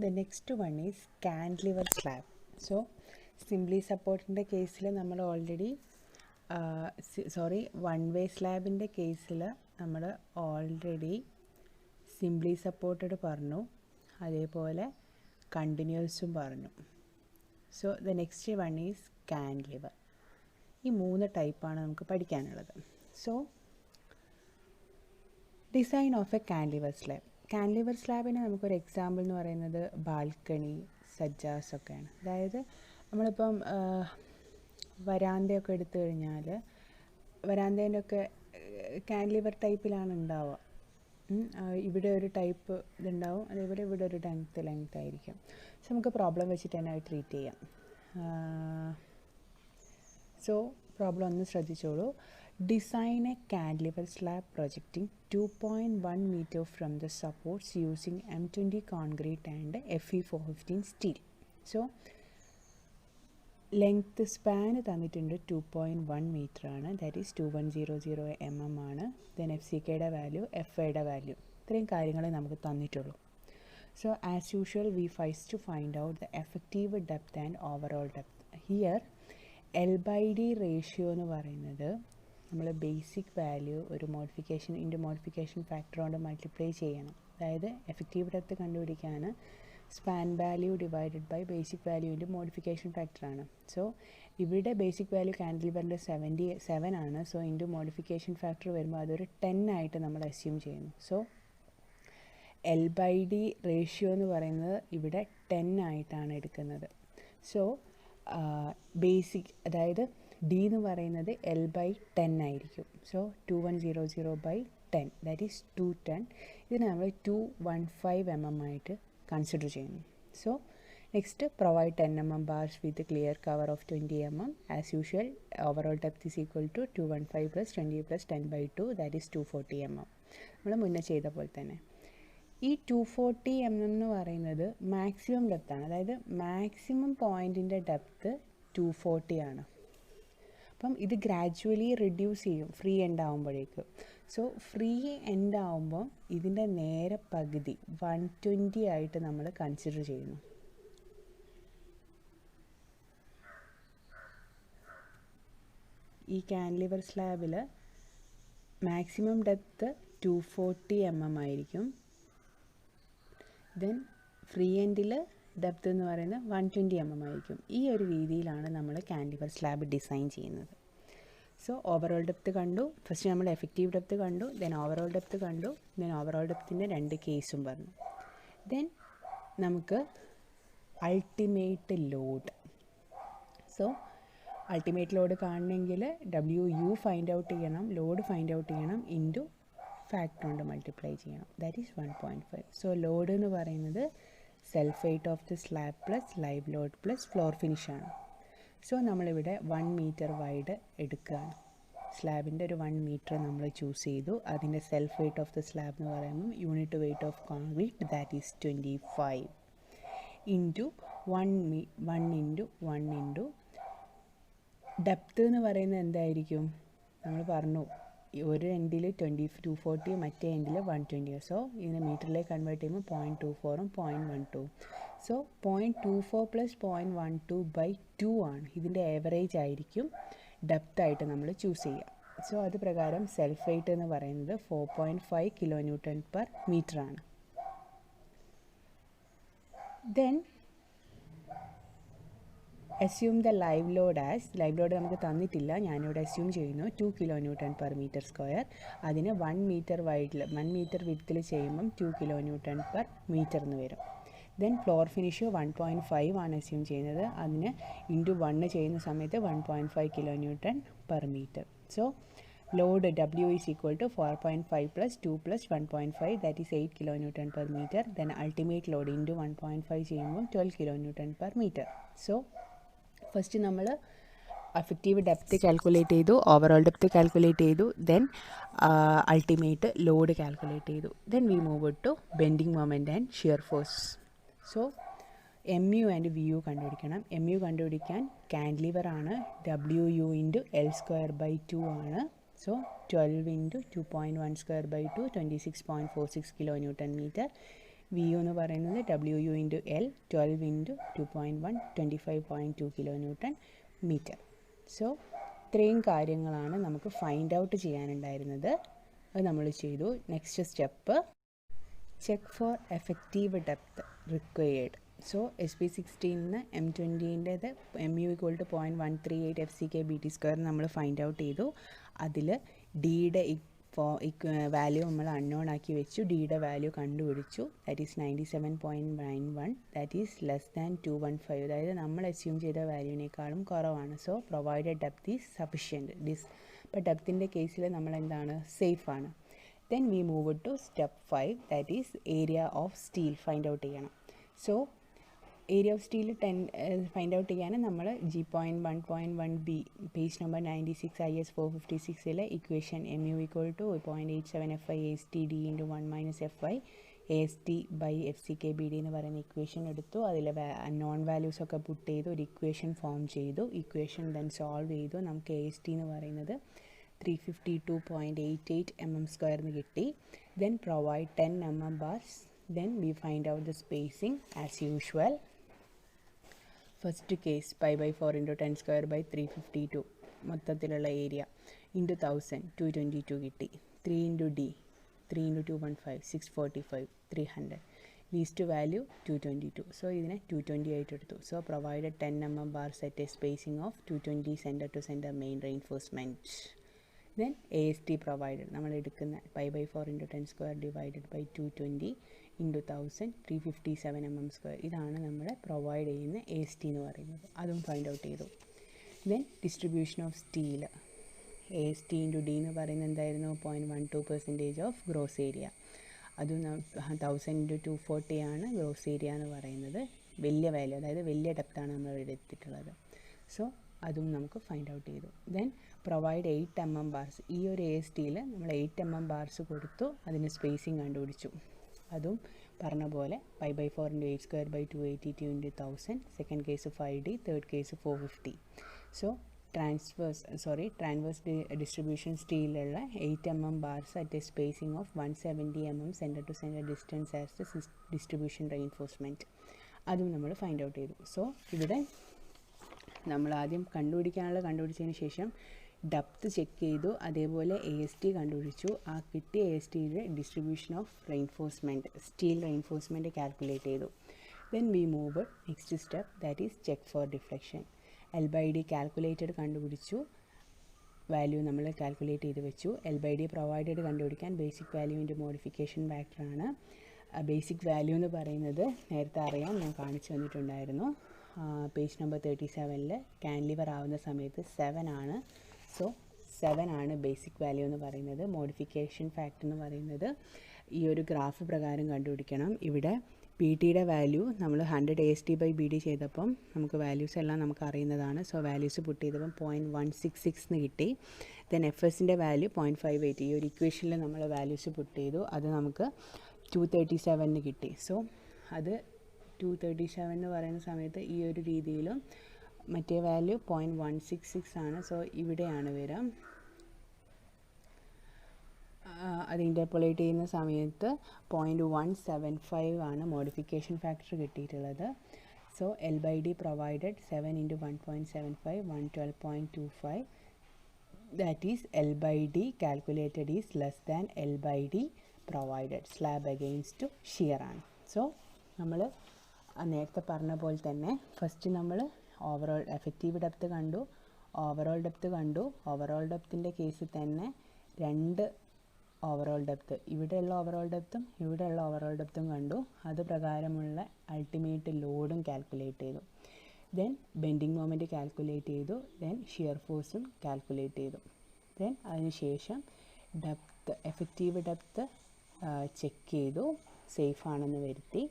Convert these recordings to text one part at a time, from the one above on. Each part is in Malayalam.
the next one is cantilever slab. So simply സപ്പോർട്ടിൻ്റെ കേസിൽ നമ്മൾ ഓൾറെഡി വൺ വേ സ്ലാബിൻ്റെ കേസിൽ നമ്മൾ ഓൾറെഡി സിംപ്ലി സപ്പോർട്ടഡ് പറഞ്ഞു, അതേപോലെ കണ്ടിന്യൂസും പറഞ്ഞു. So the next one is cantilever. ഈ മൂന്ന് ടൈപ്പാണ് നമുക്ക് പഠിക്കാനുള്ളത്. So design of a cantilever slab. Cantilever സ്ലാബിന് നമുക്കൊരു എക്സാമ്പിൾ എന്ന് പറയുന്നത് ബാൽക്കണി, സജ്ജാസ് ഒക്കെയാണ്. അതായത് നമ്മളിപ്പം വരാന്തയൊക്കെ എടുത്തു കഴിഞ്ഞാൽ വരാന്തേൻ്റെ ഒക്കെ കാൻറ്റിലിവർ ടൈപ്പിലാണ് ഉണ്ടാവുക. ഇവിടെ ഒരു ടൈപ്പ് ഇതുണ്ടാവും, അതേപോലെ ഇവിടെ ഒരു ലെങ്ത് ആയിരിക്കും. സോ നമുക്ക് പ്രോബ്ലം വെച്ചിട്ട് തന്നെ അത് ട്രീറ്റ് ചെയ്യാം. സോ പ്രോബ്ലം ഒന്ന് ശ്രദ്ധിച്ചോളൂ. Design a cantilever slab projecting 2.1 meter from the supports using M20 concrete and Fe415 steel. So length span തന്നിട്ടുണ്ട് 2.1 meter ആണ്, that is 2100 mm ആണ്. then FCKയുടെ വാല്യൂ, FIയുടെ വാല്യൂ, ഇത്രയും കാര്യങ്ങൾ നമുക്ക് തന്നിട്ടുള്ളൂ. So as usual we first to find out the effective depth and overall depth. Here L/D ratio എന്ന് പറയുന്നത് നമ്മൾ ബേസിക് വാല്യൂ ഒരു മോഡിഫിക്കേഷൻ ഫാക്ടർ കൊണ്ട് മൾട്ടിപ്ലൈ ചെയ്യണം. അതായത് എഫക്റ്റീവ് ഡെപ്ത് കണ്ടുപിടിക്കാൻ span value divided by basic വാല്യൂവിൻ്റെ മോഡിഫിക്കേഷൻ ഫാക്ടറാണ്. സോ ഇവിടെ ബേസിക് വാല്യൂ കാൻറ്റിലിവറിൻ്റെ 77 ആണ്. സോ ഇൻറ്റു മോഡിഫിക്കേഷൻ ഫാക്ടർ വരുമ്പോൾ അതൊരു 10 ആയിട്ട് നമ്മൾ അസ്യൂം ചെയ്യുന്നു. സോ L/D റേഷ്യോ എന്ന് പറയുന്നത് ഇവിടെ 10 ആയിട്ടാണ് എടുക്കുന്നത്. സോ ബേസിക്, അതായത് ഡി എന്ന് പറയുന്നത് L/10 ആയിരിക്കും. So 2100/10, that is 210. ഇതിനെ നമ്മൾ 215 mm ആയിട്ട് കൺസിഡർ ചെയ്യുന്നു. So next provide 10 mm bars with clear cover of 20 mm. As usual overall depth is equal to 215 plus 20 plus 10/2, that is 240 mm. നമ്മൾ മുന്നേ ചെയ്ത പോലെ തന്നെ ഈ 240 mm എന്ന് പറയുന്നത് മാക്സിമം ഡെപ്താണ്. അതായത് മാക്സിമം പോയിൻറ്റിൻ്റെ ഡെപ്ത്ത് 240 ആണ്. അപ്പം ഇത് ഗ്രാജുവലി റിഡ്യൂസ് ചെയ്യും ഫ്രീ എൻഡ് ആകുമ്പോഴേക്ക്. സോ ഫ്രീ എൻഡ് ആകുമ്പം ഇതിൻ്റെ നേരെ പകുതി 120 ആയിട്ട് നമ്മൾ കൺസിഡർ ചെയ്യുന്നു. ഈ കാൻറ്റിലിവർ സ്ലാബിൽ മാക്സിമം ഡെപ്ത്ത് 240 mm ആയിരിക്കും. ദെൻ ഫ്രീ എൻഡിൽ ഡെപ്ത് എന്ന് പറയുന്നത് 120 mm ആയിരിക്കും. ഈ ഒരു രീതിയിലാണ് നമ്മൾ കാൻറ്റിലിവർ സ്ലാബ് ഡിസൈൻ ചെയ്യുന്നത്. സോ ഓവറോൾ ഡെപ്ത് കണ്ടു, ഫസ്റ്റ് നമ്മൾ എഫക്റ്റീവ് ഡെപ്ത് കണ്ടു, ദെൻ ഓവറോൾ ഡെപ്ത് കണ്ടു, ദെൻ ഓവറോൾ ഡെപ്തിൻ്റെ 2 കേസും പറഞ്ഞു. ദെൻ നമുക്ക് ultimate load. So ultimate load കാണണമെങ്കിൽ WU ഫൈൻഡ് ഔട്ട് ചെയ്യണം, ലോഡ് ഫൈൻഡ് ഔട്ട് ചെയ്യണം, ഇൻറ്റു ഫാക്ടർ കൊണ്ട് മൾട്ടിപ്ലൈ ചെയ്യണം, ദാറ്റ് ഈസ് 1.5. സോ ലോഡ് എന്ന് പറയുന്നത് self weight of the slab plus live load plus floor finish ആണ്. സോ നമ്മളിവിടെ 1 മീറ്റർ വൈഡ് എടുക്കുകയാണ്. സ്ലാബിൻ്റെ ഒരു 1 മീറ്റർ നമ്മൾ ചൂസ് ചെയ്തു. അതിൻ്റെ self weight of the slab എന്ന് പറയുമ്പോൾ unit weight of concrete, that is 25 into 1 into depth എന്ന് പറയുന്നത് എന്തായിരിക്കും? നമ്മൾ പറഞ്ഞു ഒരു എൻഡിൽ 240, മറ്റേ എൻഡിൽ 120. സോ ഇതിനെ മീറ്ററിലേക്ക് കൺവേർട്ട് ചെയ്യുമ്പോൾ 0.24ഉം 0.12. സോ 0.24 പ്ലസ് 0.12/2 ആണ്. ഇതിൻ്റെ ഏവറേജ് ആയിരിക്കും ഡെപ്തായിട്ട് നമ്മൾ ചൂസ് ചെയ്യുക. സോ അത് പ്രകാരം സെൽഫ് വെയ്റ്റ് എന്ന് പറയുന്നത് 4.5 kN/m ആണ്. Then assume the live load as, live load നമുക്ക് തന്നിട്ടില്ല, ഞാനിവിടെ അസ്യൂം ചെയ്യുന്നു 2 kN/m². അതിന് 1 മീറ്റർ വിഡ്ത്തിൽ ചെയ്യുമ്പം 2 kN/m എന്ന് വരും. ദെൻ ഫ്ലോർ ഫിനിഷ് 1.5 ആണ് അസ്യൂം ചെയ്യുന്നത്. അതിന് ഇൻറ്റു 1 ചെയ്യുന്ന സമയത്ത് 1.5 kN/m. So load W is equal to 4.5 plus 2 plus 1.5, that is 8 kN/m. Then ultimate load into 1.5 ചെയ്യുമ്പം 12 kN/m. സോ ഫസ്റ്റ് നമ്മൾ എഫക്റ്റീവ് ഡെപ്ത് കാൽക്കുലേറ്റ് ചെയ്തു, ഓവറോൾ ഡെപ്ത് കാൽക്കുലേറ്റ് ചെയ്തു, ദെൻ അൾട്ടിമേറ്റ് ലോഡ് കാൽക്കുലേറ്റ് ചെയ്തു. Then we move to bending moment and shear force. So MU and VU കണ്ടുപിടിക്കണം. MU കണ്ടുപിടിക്കാൻ കാൻറ്റിലിവർ ആണ്, WU ഇൻറ്റു L²/2 ആണ്. So 12 into 2.1² by 2, 26.46 kN/m. V U എന്ന് പറയുന്നത് W U into L 12 into 2.1 25.2 kilo newton metre. So ഇത്രയും കാര്യങ്ങളാണ് നമുക്ക് ഫൈൻഡ് ഔട്ട് ചെയ്യാനുണ്ടായിരുന്നത്. അത് നമ്മൾ ചെയ്തു. Next step check for effective depth required. So SP16 M20-ൻ്റേത് MU = 0.138 FCK/BT² നമ്മൾ ഫൈൻഡ് ഔട്ട് ചെയ്തു. അതിൽ ഡിയുടെ വാല്യൂ നമ്മൾ അൺനോൺ ആക്കി വെച്ചു. ഡിയുടെ വാല്യൂ കണ്ടുപിടിച്ചു. That is 97.91. That is less than 215. അതായത് നമ്മൾ അസ്യൂം ചെയ്ത വാല്യൂവിനേക്കാളും കുറവാണ്. So provided depth is sufficient. ഇപ്പോൾ ഡെപ്തിൻ്റെ കേസിൽ നമ്മൾ എന്താണ്, സേഫാണ്. Then we move to step 5, that is area of steel find out ചെയ്യണം. So area of steel find out ചെയ്യാൻ നമ്മൾ G.1.1b page number 96 IS 456 equation MU = 0.87 FI AST D × 1 - FI AST by FCK/BD എന്ന് പറയുന്ന ഇക്വേഷൻ എടുത്തു. അതിൽ നോൺ വാല്യൂസൊക്കെ പുട്ട് ചെയ്ത് ഒരു ഇക്വേഷൻ ഫോം ചെയ്തു. ഇക്വേഷൻ ദെൻ സോൾവ് ചെയ്തു. നമുക്ക് AST എന്ന് പറയുന്നത് 352.88 mm² എന്ന് കിട്ടി. Then provide 10 mm bars. Then we find out the spacing as usual. First case pi/4 × 10² / 352 മൊത്തത്തിലുള്ള ഏരിയ ഇൻറ്റു 1000 222 കിട്ടി. 3 × D 3 × 215 645 300. Least value 222. സോ ഇതിനെ 220 ആയിട്ട് എടുത്തു. So provided 10 mm bars at a spacing of 220 center to center main reinforcement. Then AST provided. നമ്മൾ എടുക്കുന്ന pi/4 × 10² divided by 220 × 1000 357 mm². ഇതാണ് നമ്മൾ പ്രൊവൈഡ് ചെയ്യുന്ന AST എന്ന് പറയുന്നത്. അതും ഫൈൻഡ് ഔട്ട് ചെയ്തു. Then distribution of steel AST × D എന്ന് പറയുന്നത് എന്തായിരുന്നു, 0.12% ഓഫ് ഗ്രോസ് ഏരിയ. അതും 1000 × 240 ആണ് ഗ്രോസ് ഏരിയ എന്ന് പറയുന്നത്. വലിയ വാല്യൂ, അതായത് വലിയ ഡെപ്താണ് നമ്മൾ ഇവിടെ എടുത്തിട്ടുള്ളത്. സോ അതും നമുക്ക് ഫൈൻഡ് ഔട്ട് ചെയ്തു. Then provide 8 mm bars. ഈ ഒരു ASTയിൽ നമ്മൾ 8 mm bars കൊടുത്തു. അതിന് സ്പേസിങ് കണ്ടുപിടിച്ചു. അതും പറഞ്ഞ പോലെ pi/4 × 8² / 282 × 1000. Second case 5D, third case 450. So transverse distribution സ്റ്റീലുള്ള 8 mm bars at a spacing of 170 mm center to center distance as the distribution reinforcement. അതും നമ്മൾ ഫൈൻഡ് ഔട്ട് ചെയ്തു. സോ ഇവിടെ നമ്മൾ ആദ്യം കണ്ടുപിടിച്ചതിന് ശേഷം ഡെപ്ത് ചെക്ക് ചെയ്തു. അതേപോലെ AST കണ്ടുപിടിച്ചു. ആ കിട്ടിയ ASTയുടെ distribution of reinforcement, steel reinforcement calculate ചെയ്തു. Then we move next step, that is check for deflection. L/D calculated കണ്ടുപിടിച്ചു. വാല്യൂ നമ്മൾ കാൽക്കുലേറ്റ് ചെയ്ത് വെച്ചു. L/D പ്രൊവൈഡഡ് കണ്ടുപിടിക്കാൻ ബേസിക് വാല്യൂവിൻ്റെ മോഡിഫിക്കേഷൻ ഫാക്ടറാണ്. ബേസിക് വാല്യൂ എന്ന് പറയുന്നത് നേരത്തെ അറിയാം, ഞാൻ കാണിച്ചു തന്നിട്ടുണ്ടായിരുന്നു. പേജ് നമ്പർ 37 ക്യാൻലിവർ ആവുന്ന സമയത്ത് 7 ആണ്. സോ 7 ആണ് ബേസിക് വാല്യൂ എന്ന് പറയുന്നത്. മോഡിഫിക്കേഷൻ ഫാക്ടർ എന്ന് പറയുന്നത് ഈ ഒരു ഗ്രാഫ് പ്രകാരം കണ്ടുപിടിക്കണം. ഇവിടെ PT-യുടെ വാല്യൂ നമ്മൾ 100 AST/BD ചെയ്തപ്പം നമുക്ക് വാല്യൂസ് എല്ലാം നമുക്ക് അറിയുന്നതാണ്. സോ വാല്യൂസ് പുട്ട് ചെയ്തപ്പം 0.166 എന്ന് കിട്ടി. ദെൻ FSൻ്റെ വാല്യൂ 0.58. ഈ ഒരു ഇക്വേഷനിൽ നമ്മൾ വാല്യൂസ് പുട്ട് ചെയ്തു. അത് നമുക്ക് 237 കിട്ടി. സോ അത് 237 എന്ന് പറയുന്ന സമയത്ത് ഈ ഒരു രീതിയിലും മറ്റേ വാല്യൂ 0.166 ആണ്. സോ ഇവിടെയാണ് വരാം. അത് ഇൻ്റർപോളേറ്റ് ചെയ്യുന്ന സമയത്ത് 0.175 ആണ് മോഡിഫിക്കേഷൻ ഫാക്ടർ കിട്ടിയിട്ടുള്ളത്. So L/D provided 7 × 1.75 112.25. That is L/D calculated is less than L/D provided. Slab against shear ആണ്. സോ നമ്മൾ നേരത്തെ പറഞ്ഞ പോലെ തന്നെ ഫസ്റ്റ് നമ്മൾ ഓവറോൾ എഫക്റ്റീവ് ഡെപ്ത് കണ്ടു, ഓവറോൾ ഡെപ്ത് കണ്ടു. ഓവറോൾ ഡെപ്തിൻ്റെ കേസിൽ തന്നെ 2 ഓവറോൾ ഡെപ്ത്, ഇവിടെയുള്ള ഓവറോൾ ഡെപ്തും ഇവിടെയുള്ള ഓവറോൾ ഡെപ്തും കണ്ടു. അത് പ്രകാരമുള്ള അൾട്ടിമേറ്റ് ലോഡും കാൽക്കുലേറ്റ് ചെയ്തു. ദെൻ ബെൻഡിങ് മൊമെൻറ്റ് കാൽക്കുലേറ്റ് ചെയ്തു. ദെൻ ഷിയർ ഫോഴ്സും കാൽക്കുലേറ്റ് ചെയ്തു. ദെൻ അതിനുശേഷം ഡെപ്ത്, എഫക്റ്റീവ് ഡെപ്ത് ചെക്ക് ചെയ്തു, സേഫ് ആണെന്ന് വരുത്തി.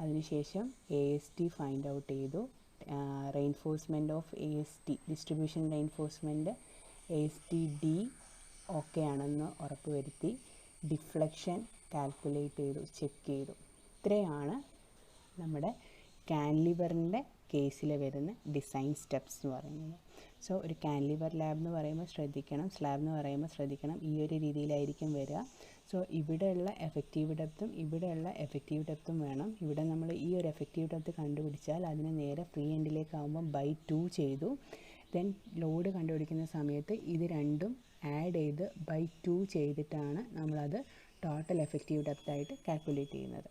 അതിനുശേഷം AST ഫൈൻഡ് ഔട്ട് ചെയ്തു. Reinforcement of AST, distribution reinforcement AST D okay ആണെന്ന് ഉറപ്പുവരുത്തി. ഡിഫ്ലക്ഷൻ കാൽക്കുലേറ്റ് ചെയ്തു, ചെക്ക് ചെയ്തു. ഇത്രയാണ് നമ്മുടെ കാൻലിവറിൻ്റെ കേസിൽ വരുന്ന ഡിസൈൻ സ്റ്റെപ്സ് എന്ന് പറയുന്നത്. സോ ഒരു കാൻലിവർ ലാബ് എന്ന് പറയുമ്പോൾ ശ്രദ്ധിക്കണം, സ്ലാബ് എന്ന് പറയുമ്പോൾ ശ്രദ്ധിക്കണം. ഈ ഒരു രീതിയിലായിരിക്കും വരിക. സോ ഇവിടെയുള്ള എഫക്റ്റീവ് ഡെപ്തും ഇവിടെയുള്ള എഫക്റ്റീവ് ഡെപ്തും വേണം. ഇവിടെ നമ്മൾ ഈ ഒരു എഫക്റ്റീവ് ഡെപ്ത് കണ്ടുപിടിച്ചാൽ അതിന് നേരെ ഫ്രീ എൻഡിലേക്കാവുമ്പോൾ /2 ചെയ്തു. ദെൻ ലോഡ് കണ്ടുപിടിക്കുന്ന സമയത്ത് ഇത് രണ്ടും ആഡ് ചെയ്ത് /2 ചെയ്തിട്ടാണ് നമ്മളത് ടോട്ടൽ എഫക്റ്റീവ് ഡെപ്തായിട്ട് കാൽക്കുലേറ്റ് ചെയ്യുന്നത്.